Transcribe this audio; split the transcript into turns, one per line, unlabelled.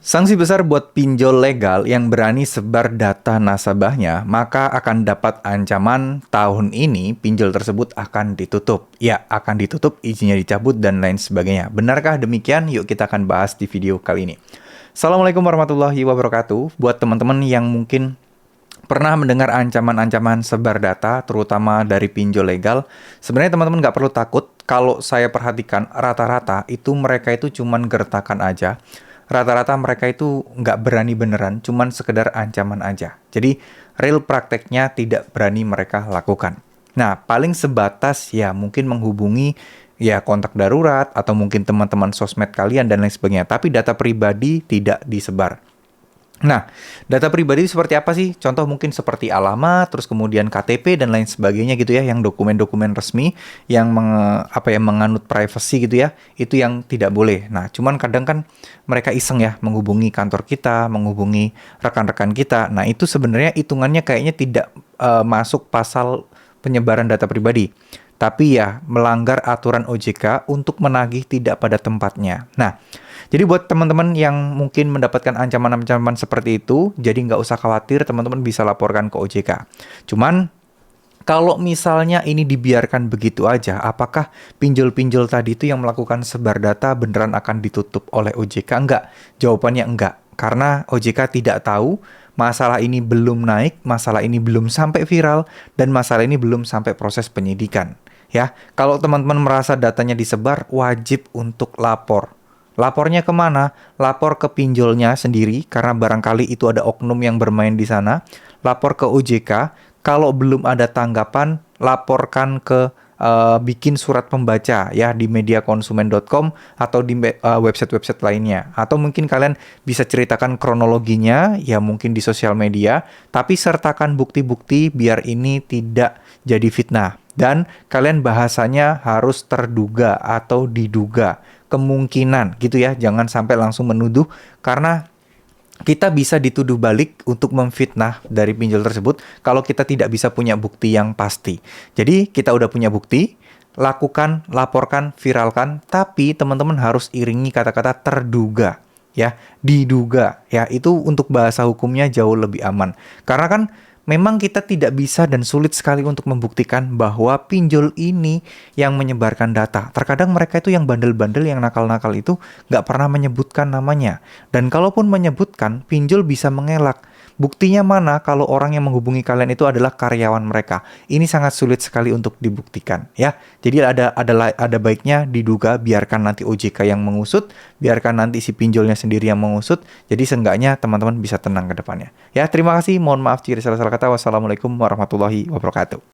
Sanksi besar buat pinjol legal yang berani sebar data nasabahnya, maka akan dapat ancaman tahun ini pinjol tersebut akan ditutup. Ya, akan ditutup, izinnya dicabut, dan lain sebagainya. Benarkah demikian? Yuk kita akan bahas di video kali ini. Assalamualaikum warahmatullahi wabarakatuh. Buat teman-teman yang mungkin pernah mendengar ancaman-ancaman sebar data, terutama dari pinjol legal, sebenarnya teman-teman nggak perlu takut. Kalau saya perhatikan, rata-rata itu mereka itu cuman gertakan aja. Rata-rata mereka itu nggak berani beneran, cuman sekedar ancaman aja. Jadi, real prakteknya tidak berani mereka lakukan. Nah, paling sebatas ya mungkin menghubungi ya kontak darurat, atau mungkin teman-teman sosmed kalian, dan lain sebagainya. Tapi data pribadi tidak disebar. Nah, data pribadi seperti apa sih? Contoh mungkin seperti alamat, terus kemudian KTP dan lain sebagainya gitu ya, yang dokumen-dokumen resmi yang menganut privacy gitu ya, itu yang tidak boleh. Nah, cuman kadang kan mereka iseng ya menghubungi kantor kita, menghubungi rekan-rekan kita. Nah, itu sebenarnya hitungannya kayaknya tidak masuk pasal penyebaran data pribadi. Tapi ya melanggar aturan OJK untuk menagih tidak pada tempatnya. Nah, jadi buat teman-teman yang mungkin mendapatkan ancaman-ancaman seperti itu, jadi nggak usah khawatir, teman-teman bisa laporkan ke OJK. Cuman, kalau misalnya ini dibiarkan begitu aja, apakah pinjol-pinjol tadi itu yang melakukan sebar data beneran akan ditutup oleh OJK? Enggak. Jawabannya enggak. Karena OJK tidak tahu, masalah ini belum naik, masalah ini belum sampai viral, dan masalah ini belum sampai proses penyidikan. Ya, kalau teman-teman merasa datanya disebar, wajib untuk lapor. Lapornya kemana? Lapor ke pinjolnya sendiri, karena barangkali itu ada oknum yang bermain di sana. Lapor ke OJK. Kalau belum ada tanggapan, laporkan ke bikin surat pembaca ya di mediakonsumen.com atau di website-website lainnya. Atau mungkin kalian bisa ceritakan kronologinya ya mungkin di sosial media, tapi sertakan bukti-bukti biar ini tidak jadi fitnah. Dan kalian bahasanya harus terduga atau diduga, kemungkinan gitu ya, jangan sampai langsung menuduh, karena kita bisa dituduh balik untuk memfitnah dari pinjol tersebut kalau kita tidak bisa punya bukti yang pasti. Jadi kita udah punya bukti, lakukan, laporkan, viralkan, tapi teman-teman harus iringi kata-kata terduga ya, diduga ya, itu untuk bahasa hukumnya jauh lebih aman. Karena kan memang kita tidak bisa dan sulit sekali untuk membuktikan bahwa pinjol ini yang menyebarkan data. Terkadang mereka itu yang bandel-bandel, yang nakal-nakal itu nggak pernah menyebutkan namanya. Dan kalaupun menyebutkan, pinjol bisa mengelak. Buktinya mana kalau orang yang menghubungi kalian itu adalah karyawan mereka? Ini sangat sulit sekali untuk dibuktikan ya. Jadi ada baiknya diduga, biarkan nanti OJK yang mengusut, biarkan nanti si pinjolnya sendiri yang mengusut. Jadi seenggaknya teman-teman bisa tenang ke depannya. Ya, terima kasih. Mohon maaf jika ada salah-salah kata. Wassalamualaikum warahmatullahi wabarakatuh.